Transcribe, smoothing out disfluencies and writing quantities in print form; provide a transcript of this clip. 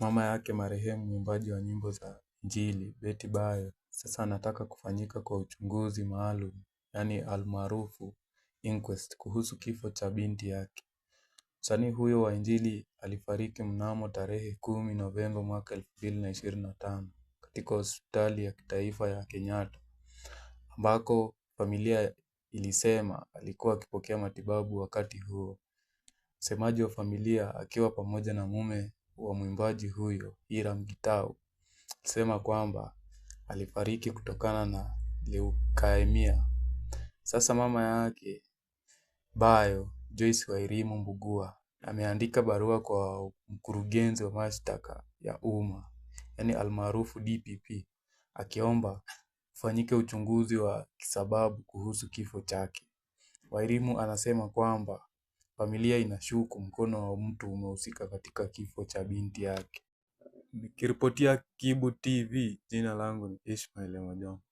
Mama yake marehemu mwimbaji wa nyimbo za injili Betty Bayo sasa anataka kufanyika kwa uchunguzi maalum, yaani almaarufu inquest, kuhusu kifo cha binti yake. Msanii huyo wa injili alifariki mnamo tarehe 10 Novemba mwaka 2025 katika hospitali ya kitaifa ya Kenyatta, ambako familia ilisema alikuwa akipokea matibabu wakati huo. Msemaji wa familia akiwa pamoja na mume wa mwimbaji huyo, Hiram Gitau, alisema kwamba alifariki kutokana na leukemia. Sasa mama yake Bayo, Joyce Wairimu Mbugua, ameandika barua kwa mkurugenzi wa mashtaka ya umma, yaani almaarufu DPP, akiomba ufanyike uchunguzi wa kisababu kuhusu kifo chake. Wairimu anasema kwamba familia inashuku mkono wa mtu umehusika katika kifo cha binti yake. Nikiripotia Kibu TV, jina langu ni Ishmael Majongo.